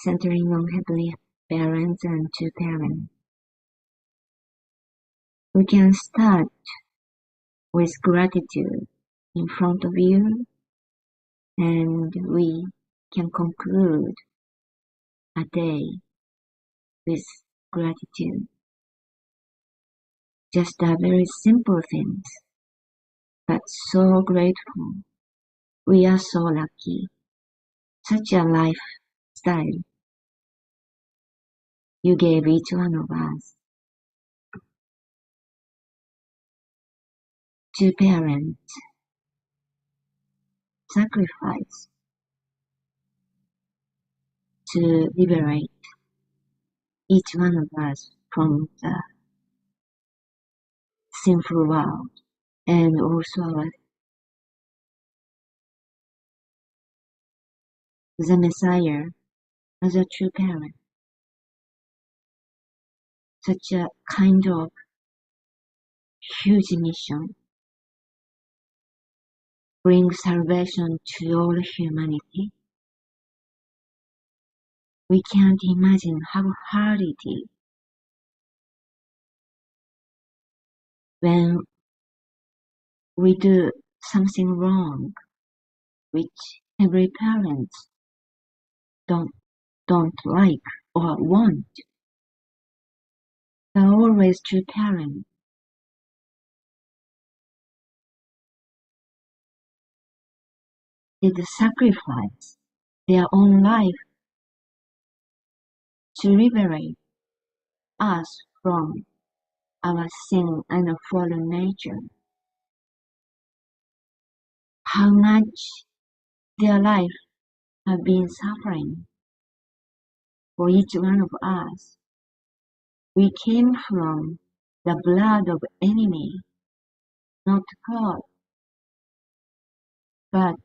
centering on heavenly parents and two parents. We can start with gratitude in front of you, and we can conclude a day with gratitude. Just a very simple things, but so grateful. We are so lucky. Such a lifestyle you gave each one of us. Two parents sacrifice to liberate each one of us from the sinful world, and also the Messiah as a true parent. Such a kind of huge mission, bring salvation to all humanity. We can't imagine how hard it is when we do something wrong, which every parent don't like or want. They're always true parents. Did sacrifice their own life to liberate us from our sin and fallen nature. How much their life have been suffering for each one of us. We came from the blood of enemy, not God, but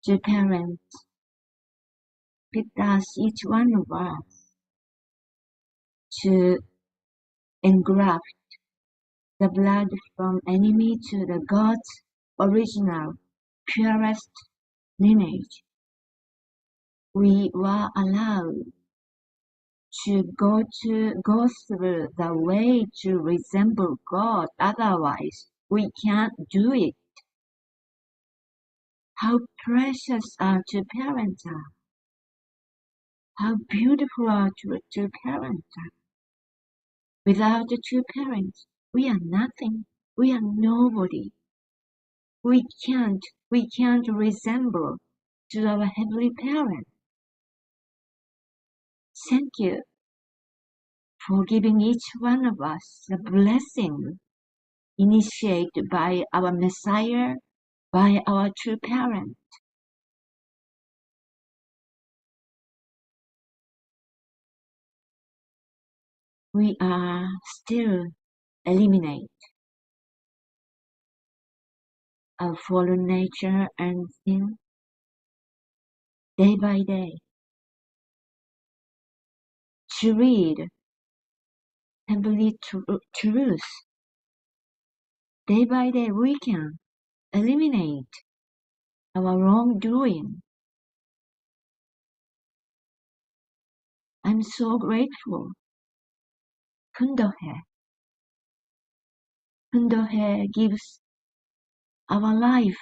the parents picked us, each one of us, to engraft the blood from enemy to the God's original, purest lineage. We were allowed to go through the way to resemble God, otherwise we can't do it. How precious our two parents are. How beautiful our two parents are. Without the two parents, we are nothing. We are nobody. We can't resemble to our heavenly parents. Thank you for giving each one of us the blessing initiated by our Messiah, by our true parent. We are still eliminate our fallen nature and sin day by day. To read heavenly truth day by day, we can eliminate our wrongdoing. I'm so grateful. Kundohe gives our life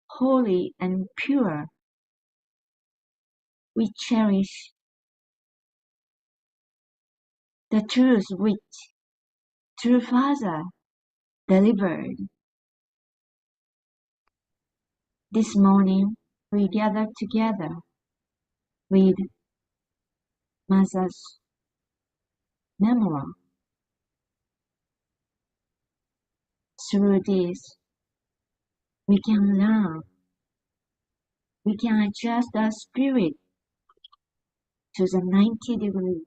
holy and pure. We cherish the truth which true Father delivered. This morning we gathered together with Mother's memorial. Through this, we can learn, we can adjust our spirit to the 90 degrees,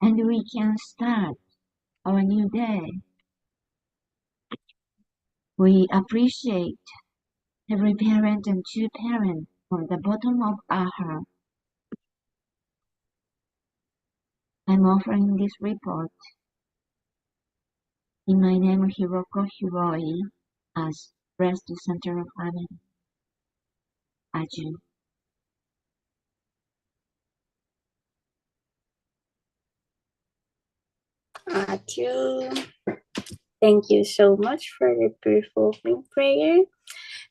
and we can start our new day. We appreciate every parent and two parents from the bottom of our heart. I'm offering this report in my name, Hiroko Hiroi, as Breast Center of Family. Aju. Aju, thank you so much for the beautiful prayer.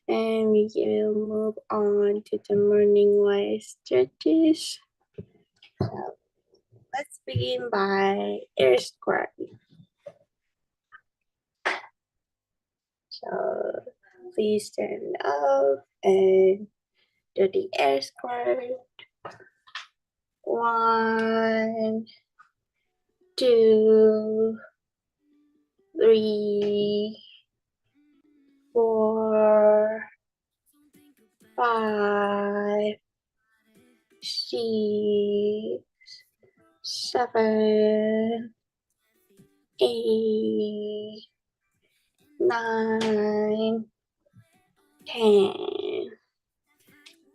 And we will move on to the morning wise stretches. So let's begin by air squat. So please stand up and do the air squat. 1, 2, 3, 4, 5, 6, 7, 8, 9, 10.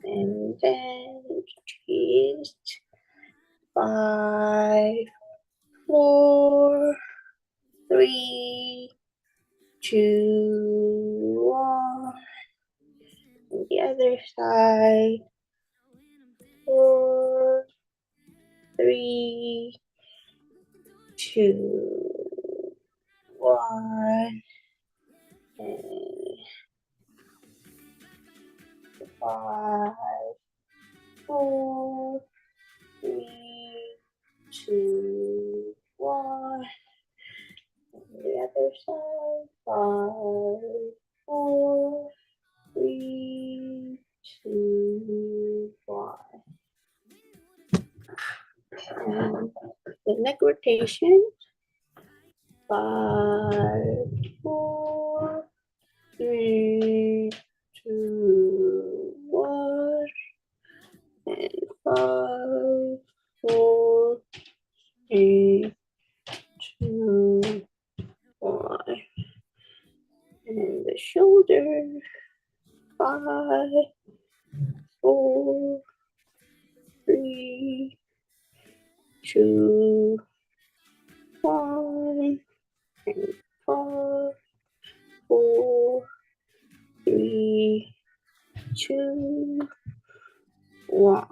And then twist. 5, 4, 3, 2, 1. And the other side. 4, 3, 2, 1. And 5, 4, 3, 2, 1. And the other side. 5, 4, 3, 2, 1. And the neck rotation. 5, 4, 3, 2, 1. And 5, 4, 3, 2, 1. And the shoulder. 5, 4, 3, 2, 1. And 5, 4, 3, 2, 1.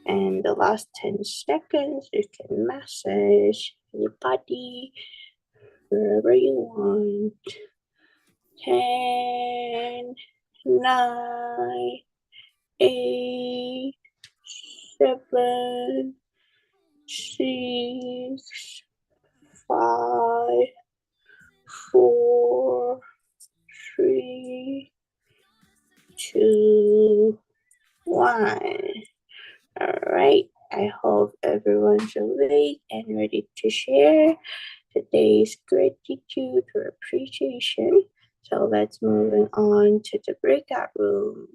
And the last 10 seconds, you can massage your body wherever you want. 10, 9, 8, 7, 6, 5, 4, 3, 2, 1. All right. I hope everyone's awake and ready to share today's gratitude or appreciation. So let's move on to the breakout room.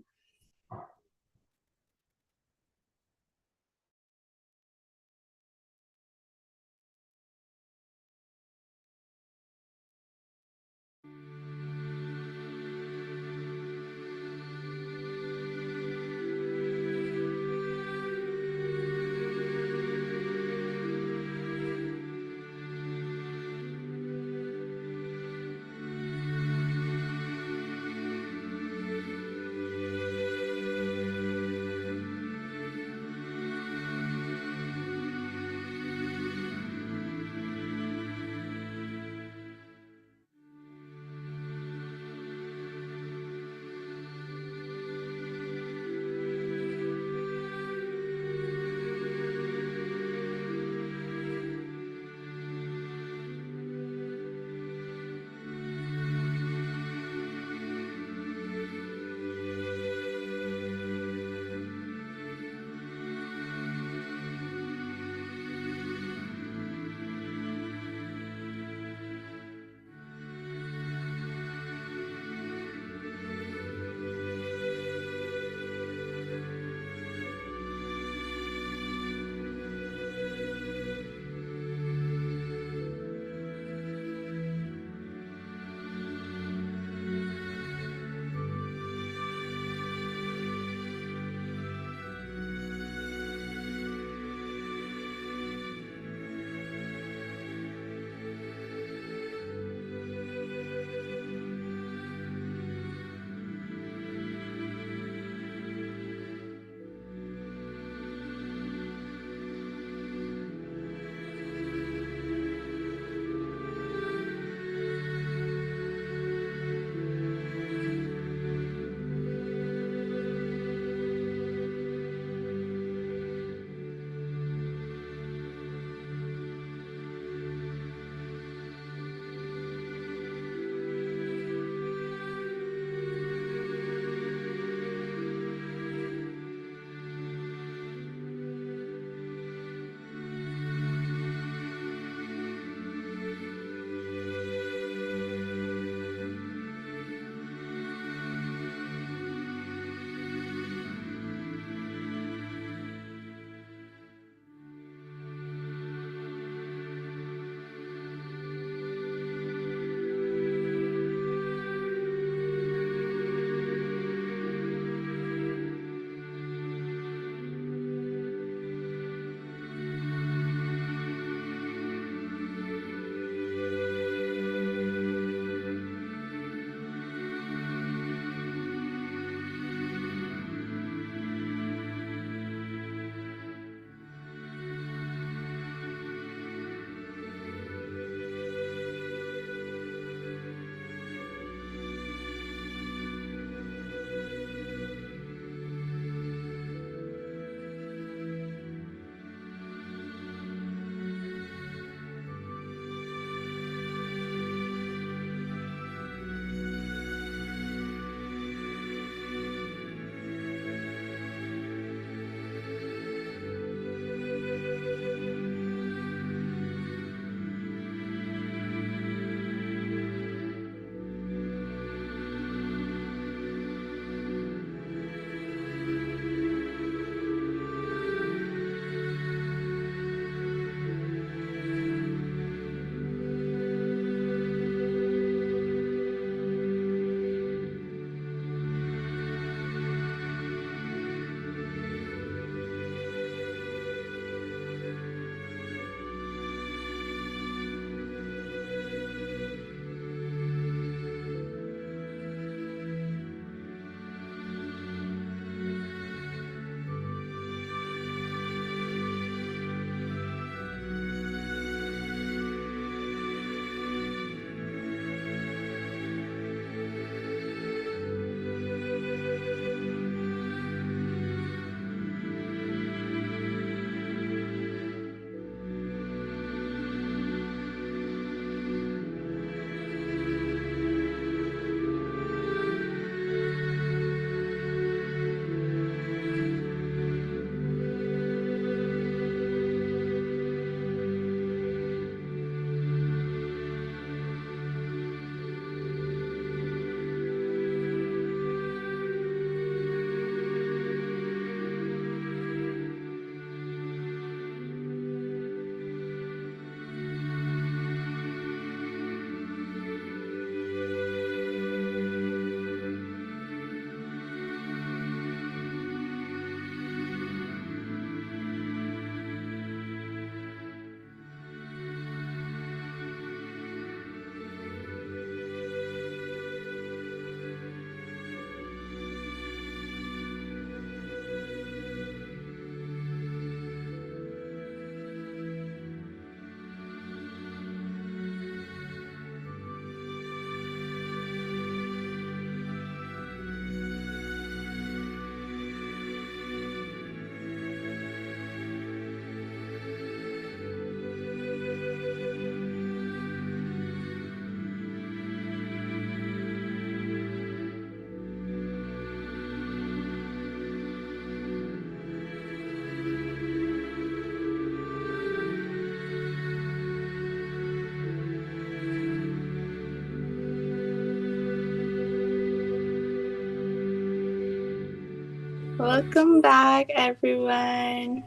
Welcome back, everyone.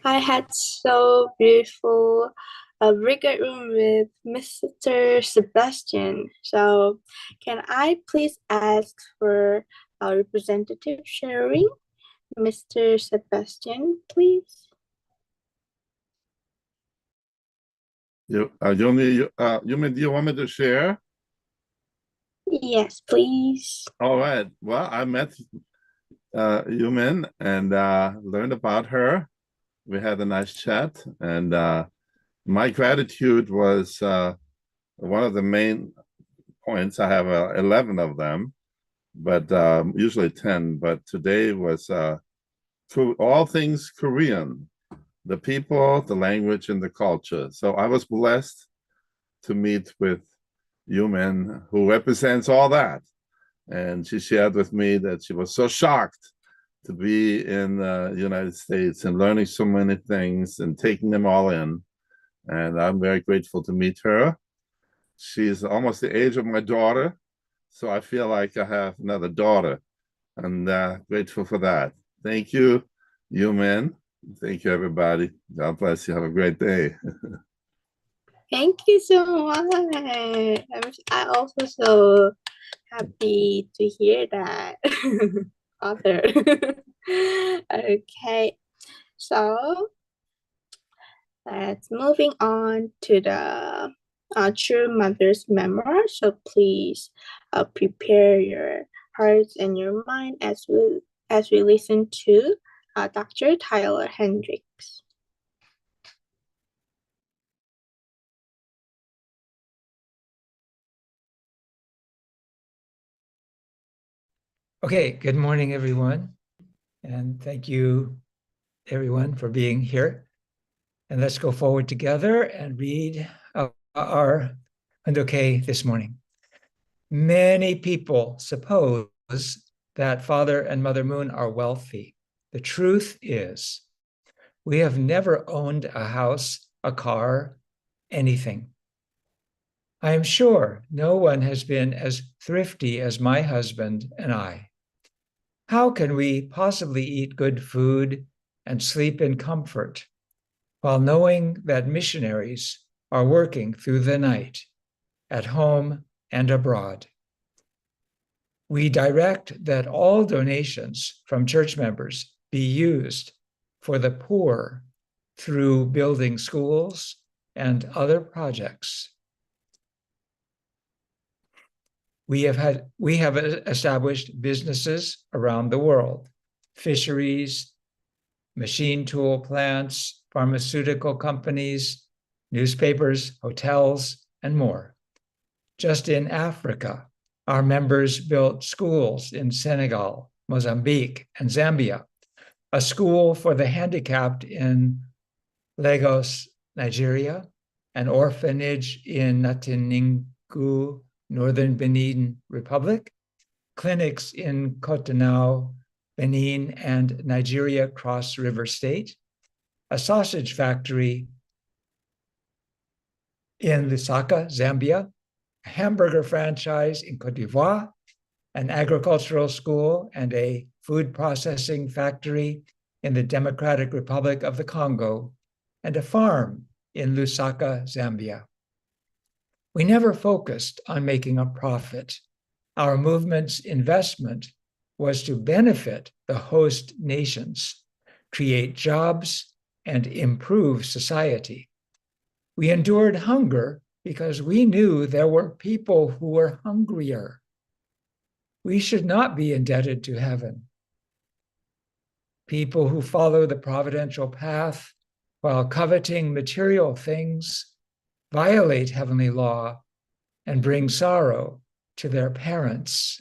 I had so beautiful breakout room with Mr. Sebastian. So, can I please ask for our representative sharing, Mr. Sebastian, please? Yumin, do you want me to share? Yes, please. All right. Well, I met Yumin and learned about her. We had a nice chat, and my gratitude was one of the main points. I have 11 of them, but usually 10. But today was all things Korean, the people, the language, and the culture. So I was blessed to meet with Yumin, who represents all that. And she shared with me that she was so shocked to be in the United States and learning so many things and taking them all in. And I'm very grateful to meet her. She's almost the age of my daughter, so I feel like I have another daughter, and grateful for that. Thank you, Yumin. Thank you, everybody. God bless you. Have a great day. Thank you so much. I also so happy to hear that, author. Okay, so let's moving on to the True Mother's Memoir. So please prepare your hearts and your mind as we listen to Dr. Tyler Hendricks. Okay, good morning, everyone. And thank you, everyone, for being here. And let's go forward together and read our Hundoke this morning. Many people suppose that Father and Mother Moon are wealthy. The truth is, we have never owned a house, a car, anything. I am sure no one has been as thrifty as my husband and I. How can we possibly eat good food and sleep in comfort while knowing that missionaries are working through the night at home and abroad? We direct that all donations from church members be used for the poor through building schools and other projects. We have established businesses around the world, fisheries, machine tool plants, pharmaceutical companies, newspapers, hotels, and more. Just in Africa, our members built schools in Senegal, Mozambique, and Zambia, a school for the handicapped in Lagos, Nigeria, an orphanage in Natiningu, Northern Benin Republic, clinics in Cotonou, Benin, and Nigeria Cross River State, a sausage factory in Lusaka, Zambia, a hamburger franchise in Cote d'Ivoire, an agricultural school and a food processing factory in the Democratic Republic of the Congo, and a farm in Lusaka, Zambia. We never focused on making a profit. Our movement's investment was to benefit the host nations, create jobs, and improve society. We endured hunger because we knew there were people who were hungrier. We should not be indebted to heaven. People who follow the providential path while coveting material things violate heavenly law and bring sorrow to their parents.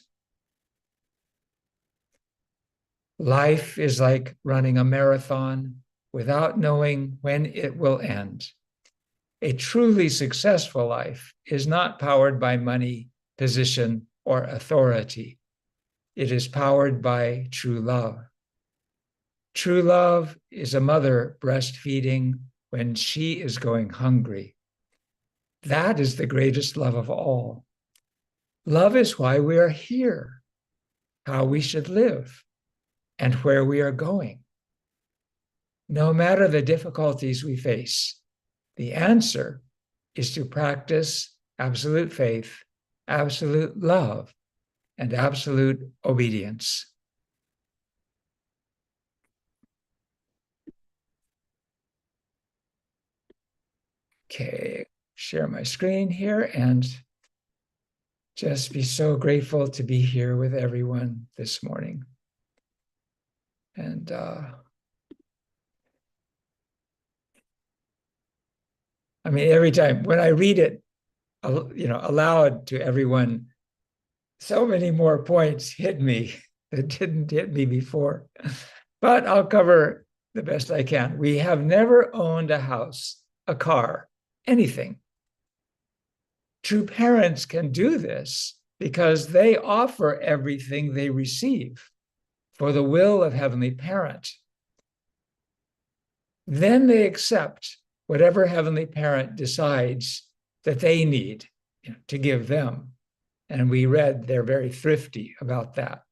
Life is like running a marathon without knowing when it will end. A truly successful life is not powered by money, position, or authority. It is powered by true love. True love is a mother breastfeeding when she is going hungry. That is the greatest love of all. Love is why we are here, how we should live. and where we are going. No matter the difficulties we face, the answer is to practice absolute faith, absolute love, and absolute obedience. Okay, share my screen here and just be so grateful to be here with everyone this morning. And I mean, every time when I read it, aloud to everyone, so many more points hit me that didn't hit me before. But I'll cover the best I can. We have never owned a house, a car, anything. True parents can do this because they offer everything they receive for the will of Heavenly Parent. Then they accept whatever Heavenly Parent decides that they need to give them. And we read they're very thrifty about that.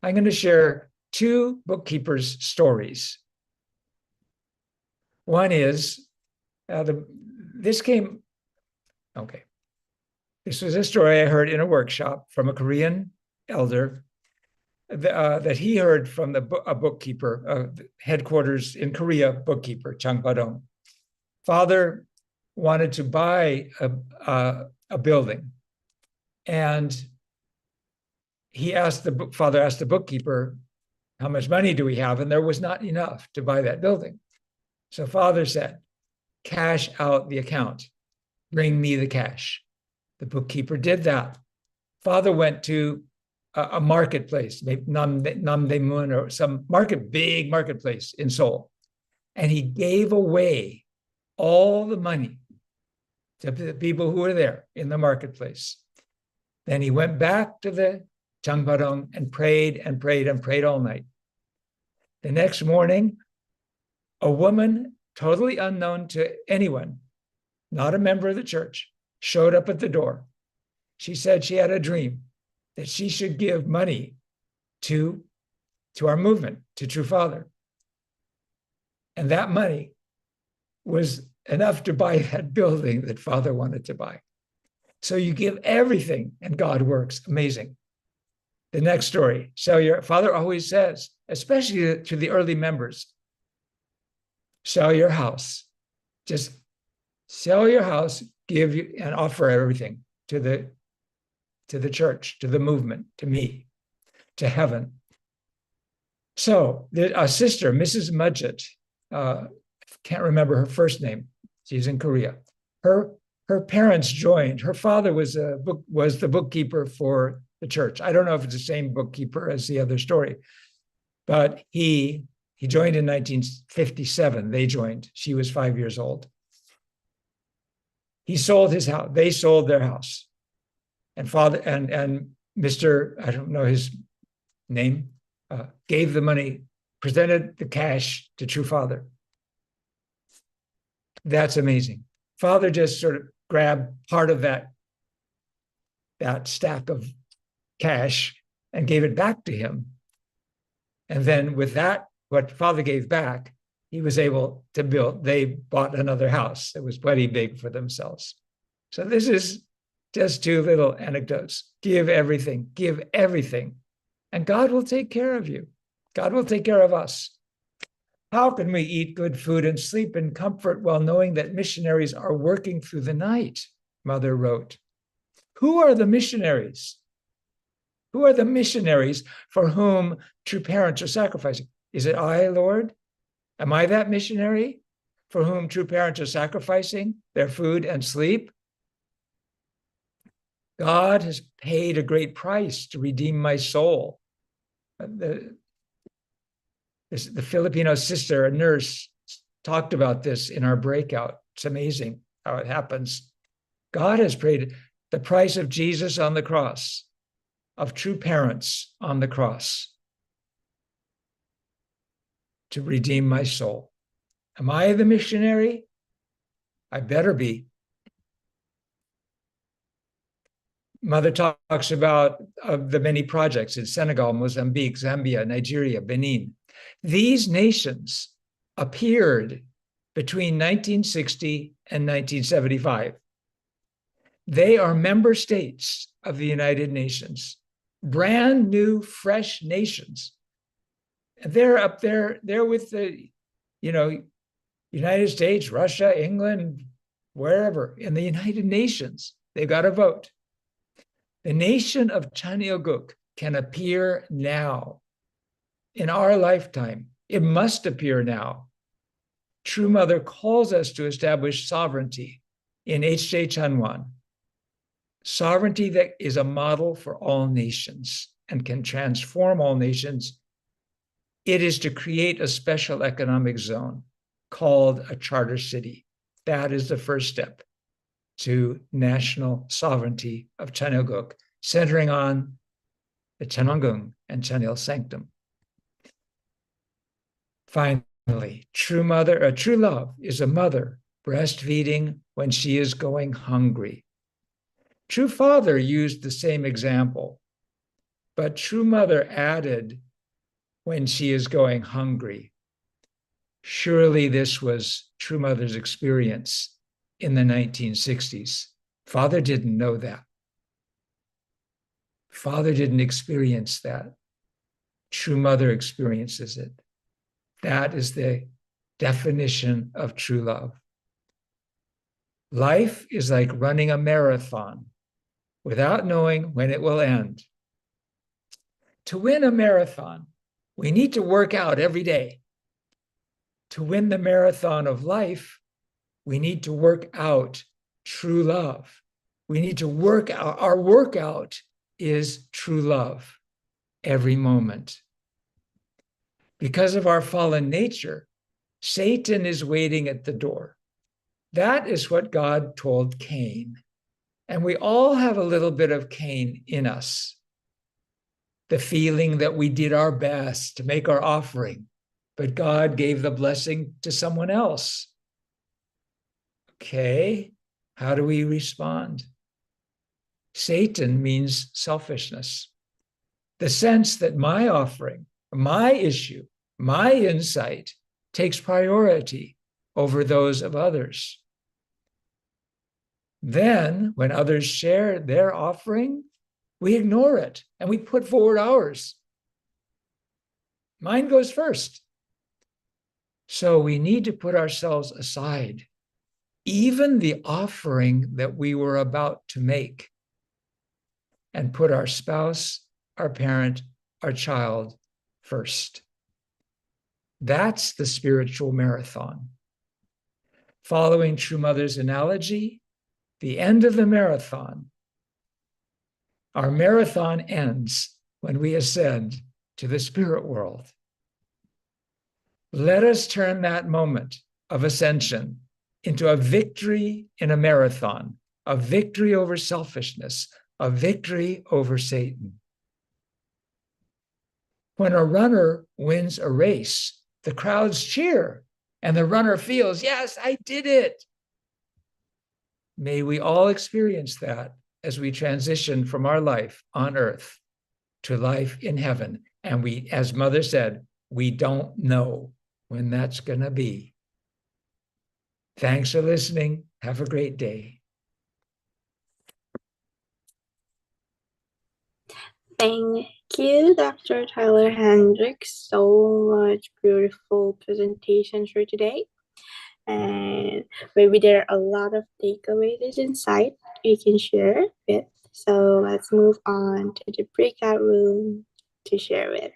I'm going to share two bookkeepers' stories. One is, this was a story I heard in a workshop from a Korean elder that he heard from a bookkeeper, headquarters in Korea, bookkeeper, Chang Padong. Father wanted to buy a building, and father asked the bookkeeper, how much money do we have? And there was not enough to buy that building. So father said, cash out the account, bring me the cash. The bookkeeper did that. Father went to a marketplace, maybe Namdaemun or some big marketplace in Seoul, and he gave away all the money to the people who were there in the marketplace. Then he went back to the Changpadong and prayed and prayed and prayed all night. The next morning, a woman, totally unknown to anyone, not a member of the church, showed up at the door. She said she had a dream that she should give money to our movement, to True Father. And that money was enough to buy that building that Father wanted to buy. So you give everything and God works. Amazing. The next story. So your Father always says, especially to the early members, sell your house. Just sell your house, give you and offer everything to the church, to the movement, to me, to heaven. So a sister, Mrs. Mudgett, can't remember her first name. She's in Korea. Her parents joined. Her father was the bookkeeper for the church. I don't know if it's the same bookkeeper as the other story, but he joined in 1957. They joined. She was 5 years old. He sold his house. They sold their house. And Father and Mr., I don't know his name, gave the money, presented the cash to True Father. That's amazing. Father just sort of grabbed part of that stack of cash and gave it back to him. And then with that, what Father gave back, he was able to build. They bought another house that was plenty big for themselves. So this is just two little anecdotes. Give everything, and God will take care of you. God will take care of us. How can we eat good food and sleep in comfort while knowing that missionaries are working through the night? Mother wrote. Who are the missionaries? Who are the missionaries for whom true parents are sacrificing? Is it I, Lord? Am I that missionary for whom true parents are sacrificing their food and sleep? God has paid a great price to redeem my soul. The Filipino sister, a nurse, talked about this in our breakout. It's amazing how it happens. God has paid the price of Jesus on the cross, of true parents on the cross, to redeem my soul. Am I the missionary? I better be. Mother talks about the many projects in Senegal, Mozambique, Zambia, Nigeria, Benin. These nations appeared between 1960 and 1975. They are member states of the United Nations, brand new, fresh nations. They're up there, they're with the, United States, Russia, England, wherever, in the United Nations. They've got a vote. The nation of Chanyeolguk can appear now. In our lifetime, it must appear now. True Mother calls us to establish sovereignty in H.J. Chanwan, sovereignty that is a model for all nations and can transform all nations. It is to create a special economic zone called a charter city. That is the first step to national sovereignty of Chanyeolguk, centering on the Chanwangung and Chanyeol Sanctum. Finally, true love is a mother breastfeeding when she is going hungry. True father used the same example, but true mother added when she is going hungry. Surely this was true mother's experience in the 1960s. Father didn't know that. Father didn't experience that. True mother experiences it. That is the definition of true love. Life is like running a marathon without knowing when it will end. To win a marathon, we need to work out every day. To win the marathon of life, we need to work out true love. We need to work out. Our workout is true love every moment. Because of our fallen nature, Satan is waiting at the door. That is what God told Cain. And we all have a little bit of Cain in us. The feeling that we did our best to make our offering, but God gave the blessing to someone else. Okay, how do we respond? Satan means selfishness. The sense that my offering, my issue, my insight takes priority over those of others. Then, when others share their offering, we ignore it and we put forward ours. Mine goes first. So we need to put ourselves aside, even the offering that we were about to make, and put our spouse, our parent, our child first. That's the spiritual marathon. Following True Mother's analogy, the end of the marathon, our marathon ends when we ascend to the spirit world. Let us turn that moment of ascension into a victory in a marathon, a victory over selfishness, a victory over Satan. When a runner wins a race, the crowds cheer and the runner feels, yes, I did it. May we all experience that as we transition from our life on earth to life in heaven. And we, as Mother said, we don't know when that's going to be. Thanks for listening. Have a great day. Thank you, Dr. Tyler Hendricks. So much beautiful presentations for today. And maybe there are a lot of takeaways inside you can share with. So let's move on to the breakout room to share with.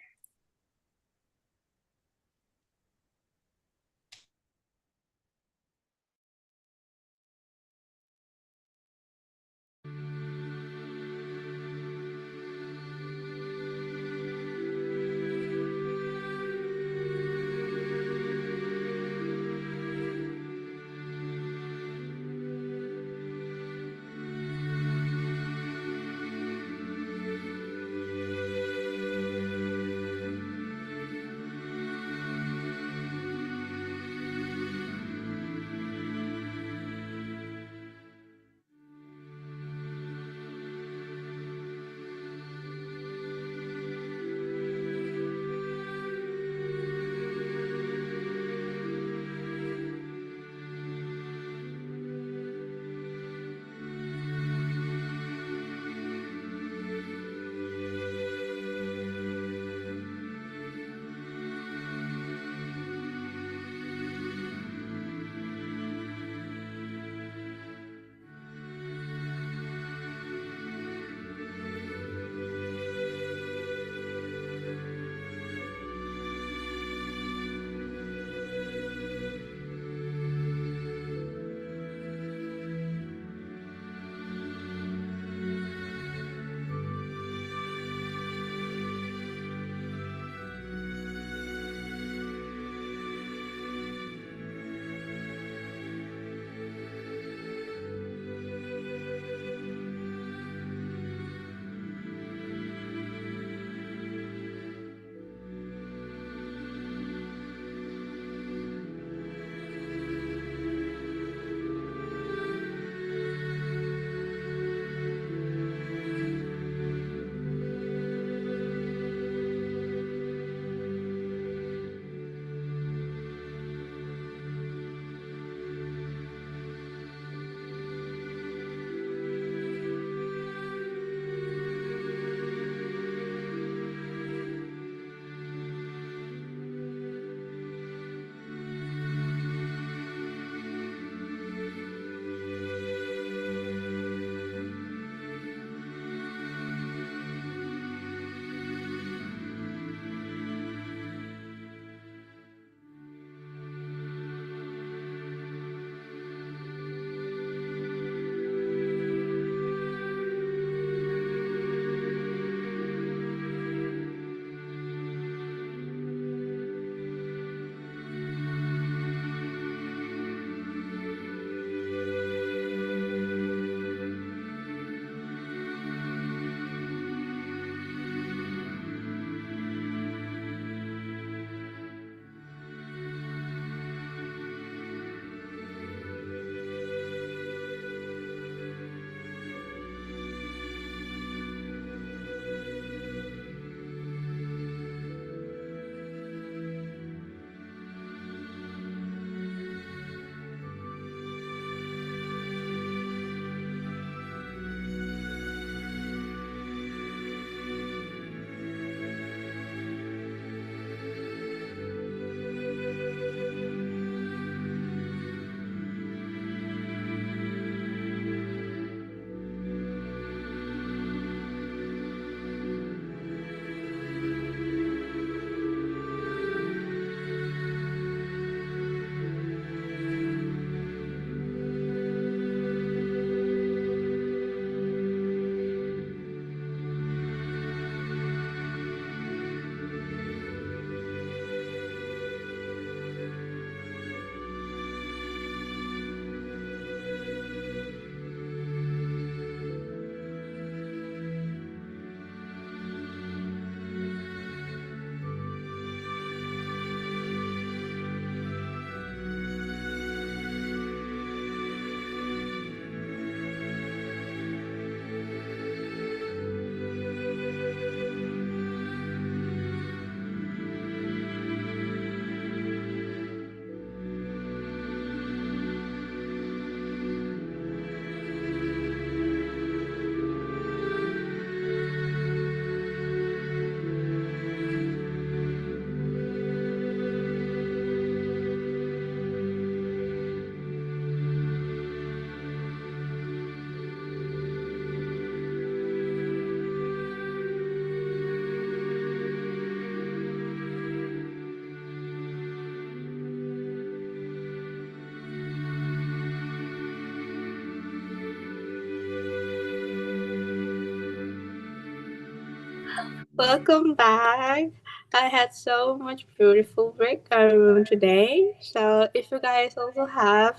Welcome back. I had so much beautiful breakout room today. So if you guys also have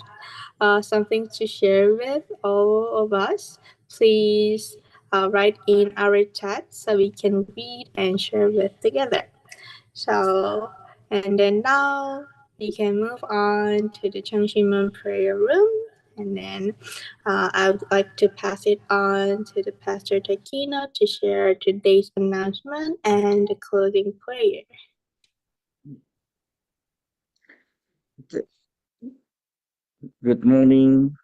something to share with all of us, please write in our chat so we can read and share with together. So, and then now we can move on to the Changshimun prayer room. And then I would like to pass it on to the Pastor Takino to share today's announcement and the closing prayer. Good morning,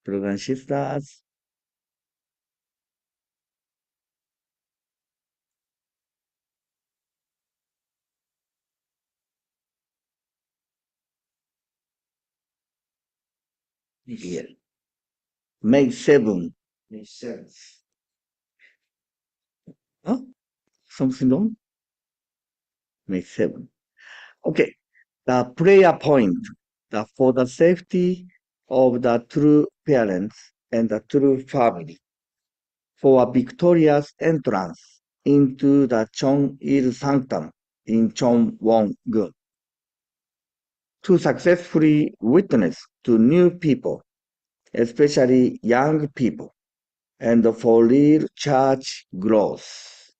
brothers and sisters. Here, May 7. May 7. Huh? Something wrong? May 7. Okay. The prayer point for the safety of the true parents and the true family for a victorious entrance into the Cheon-il Sanctum in Cheon-won-gun to successfully witness to new people, especially young people, and for real church growth,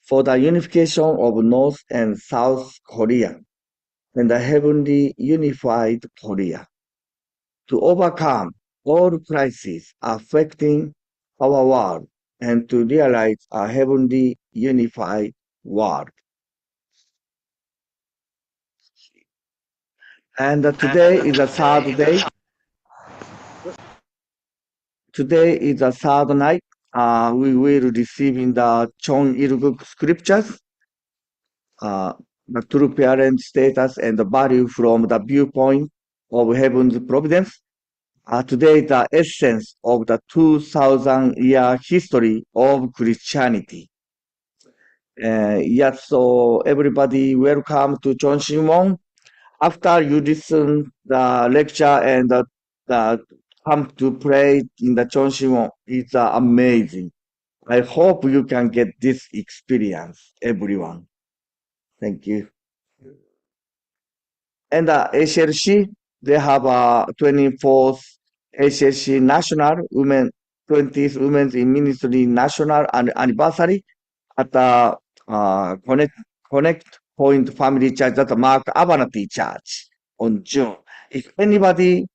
for the unification of North and South Korea, and the heavenly unified Korea, to overcome all crises affecting our world, and to realize a heavenly unified world. And today is the third day. Today is the third night. We will receive in the Cheon-il scriptures the true parent status and the value from the viewpoint of heaven's providence. Today, the essence of the 2,000-year history of Christianity. Yes, so everybody welcome to Cheon-il. After you listen the lecture and come to pray in the Cheon-il, it's amazing. I hope you can get this experience, everyone. Thank you. And HLC, they have a 24th HLC National Women, 20th Women's in Ministry National Anniversary at the Connect Point Family Church, that's Mark Abernathy Church on June. If anybody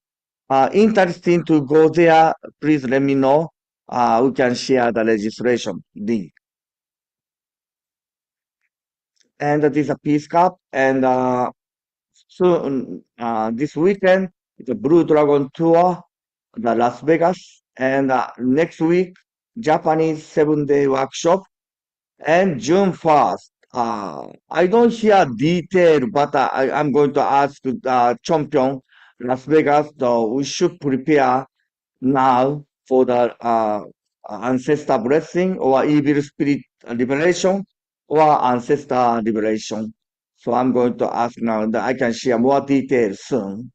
interested to go there, please let me know. We can share the registration link. And this is a Peace Cup, and soon this weekend it's a Blue Dragon Tour, the Las Vegas, and next week Japanese 7-day workshop, and June 1st. I don't hear detail, but I'm going to ask Champion Las Vegas. So we should prepare now for the ancestor blessing or evil spirit liberation or ancestor liberation. So I'm going to ask now that I can share more details soon.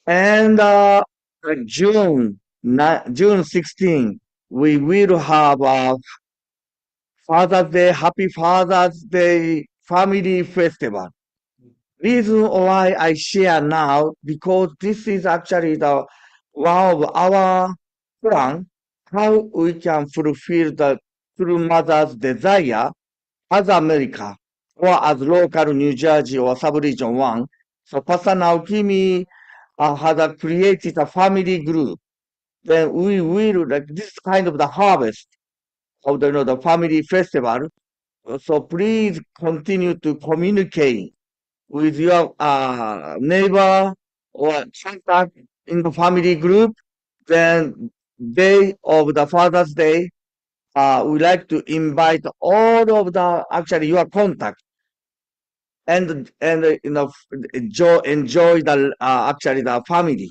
And June 16, we will have Father's Day, Happy Father's Day Family Festival. Reason why I share now, because this is actually the one of our plan, how we can fulfill the true mother's desire as America or as local New Jersey or sub-region 1. So Pastor Naokimi has created a family group. Then we will, like this kind of the harvest of the family festival. So please continue to communicate with your neighbor or contact in the family group. Then day of the Father's Day, we like to invite all of the actually your contact and enjoy the actually the family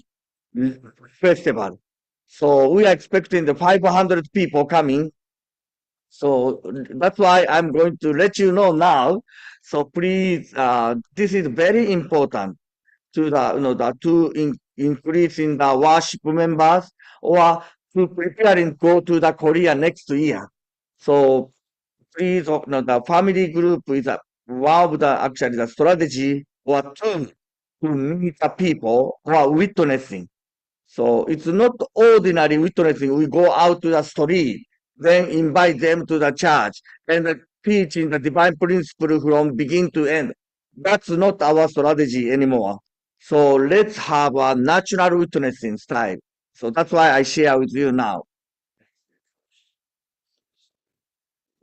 festival. So we are expecting the 500 people coming. So that's why I'm going to let you know now. So please, this is very important to increase in the worship members or to preparing go to the Korea next year. So please, no, the family group is one of the actually the strategy or tool to meet the people who are witnessing. So it's not ordinary witnessing. We go out to the street, then invite them to the church and teaching the divine principle from begin to end. That's not our strategy anymore. So let's have a natural witnessing style. So that's why I share with you now.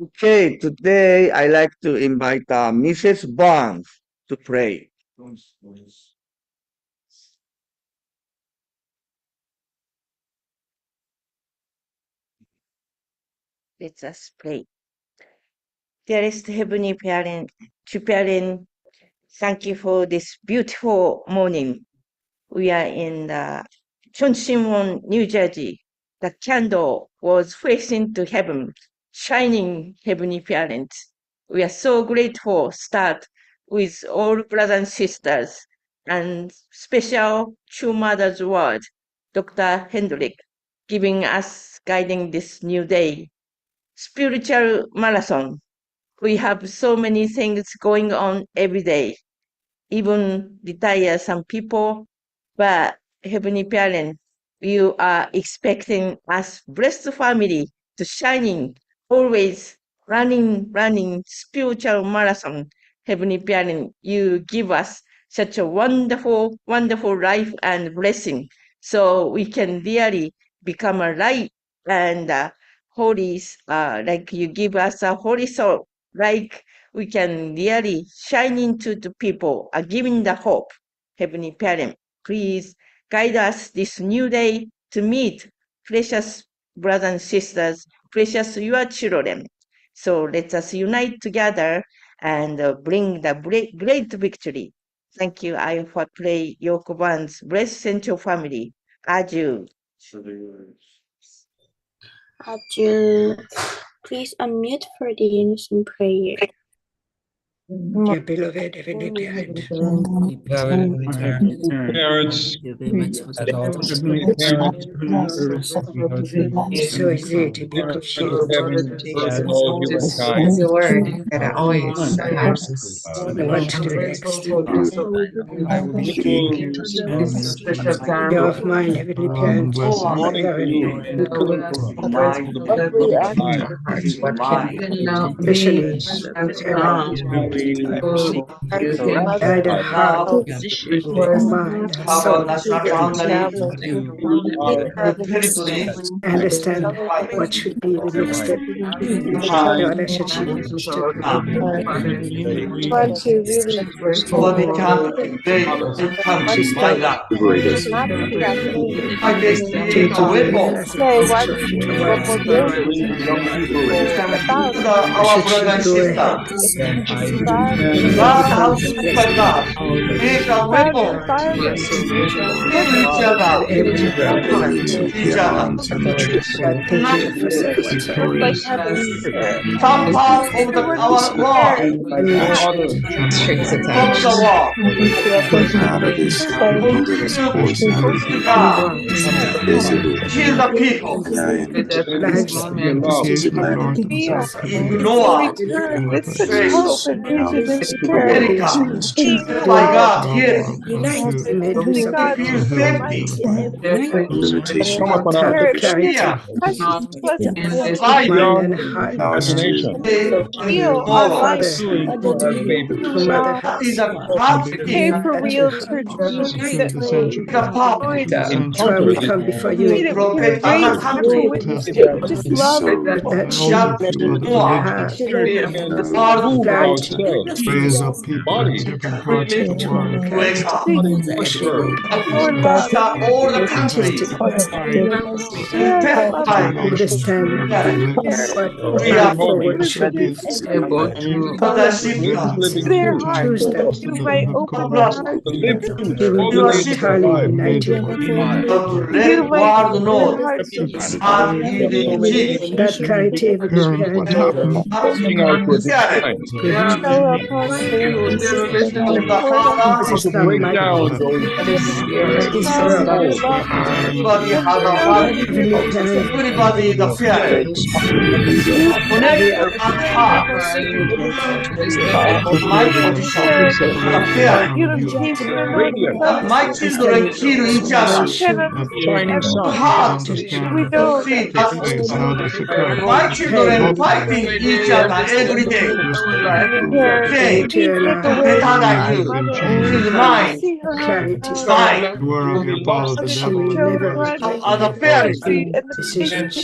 Okay, today I like to invite Mrs. Barnes to pray. Let us pray. Dearest Heavenly Parent, thank you for this beautiful morning. We are in the Cheon, New Jersey. The candle was facing to heaven, shining Heavenly Parent. We are so grateful. Start with all brothers and sisters and special True Mother's Word, Dr. Hendrik, giving us guiding this new day. Spiritual marathon. We have so many things going on every day. Even retire some people, but Heavenly Parent, you are expecting us blessed family to shining, always running spiritual marathon. Heavenly Parent, you give us such a wonderful life and blessing, so we can really become a light and holy, like you give us a holy soul, like we can really shine into the people, giving the hope. Heavenly Parent, please guide us this new day to meet precious brothers and sisters, precious your children. So let us unite together and bring the great victory. Thank you. I pray Yokoban's blessed central family. Adieu. Adieu. Please unmute for the unison prayer. Dear beloved Heavenly Parent, Parents, as always, it's so easy to be confused heaven, first of and all, humankind. what to do next. I'm grateful You're of mine, Heavenly Parent, this my morning for parent, you, for the birth of life, especially parent, how we guide a heart, mind, and soul. you are Understand what should be the next step in shine our relationship with Mr. today. Want to really Nobody can they can She's my done love. not to that thing. I can create to a me weapon. as a Say what future what wife. mobility Bring young people in. about Our Should brother she and go sister. ahead it's Then I environment. and Learn how become to his live like blessing? that. Create a Our weapon. environment. Kill each And other. every Children, each other. but thinking of Nothing. herself whatsoever. It's like having Some part of the everyone our world. And no attack. other From the world. Kill the people. lives your love. Feel Ignore. return with such Praise. hope and vision in return. please America. Being Oh my go involved God, ahead, yes. unite the men who God support Feel you. safety. Come upon Have us the parents clarity, Here. precious pleasant Life. mind beyond and heart, imagination. Day and feel our tomorrow. life Father, through whom mother love. That is has, a capacity. Pray for at your real heart. church unity that The power. That's why we Encounter this come before you unity in that we can Prophet raise Anna people country. with just love and that peace. she More. have and World move clarity ourselves, bodies, to wake clarity, up. worship, Our love, All the country. testing, And share the love testify. understand That what we path are forward with should be, this brother and sister. their heart choose them. that you might open their Brother. hearts to live We will be Your totally sister. entirely alive. united. To that you let might world open their know hearts to peace. God is in Jesus. That clarity, Heavenly Parent, Bring out your Parents. designs, will be Reach shower upon families with your love. Because of breakdown going This to forum. love. Everybody has a value. Heavenly Parent, Everybody is a parent. Connect and heart. My position as a parent. You don't change the amount of Radiant. love My children kill each other. you can Shining Too sun. hard to we know see that that. My children fighting each other every day. as a parent Saying, we take I'm away better than our you. mother This is and mine. see her It's mine. she will never As a parent, decisions.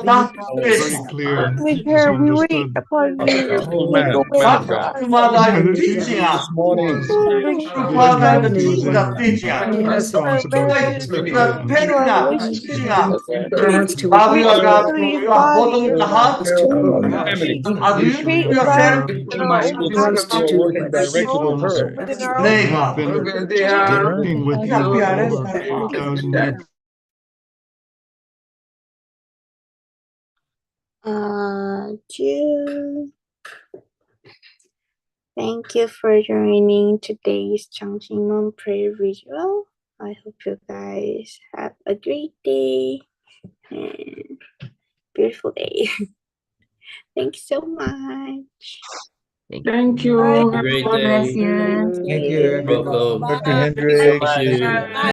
that's this. Heavenly Parent, we wait upon you to take away Man of God. our Mother is teaching us. This morning. Father and the teacher are teaching us. our marriages, The to our parents are relationships teaching with us. Parents to Love we your God actually from your bottom embody of and the heart. Family. As you create yourself, environments in our own wants to do Working what's directly with homes, her. within our own neighbor. Dinner. June. Thank you for joining today's Changsimon prayer visual. I hope you guys have a great day and beautiful day. Thank you so much. Thank you. Bye. God bless you. Thank you, everyone. Dr. Hendricks.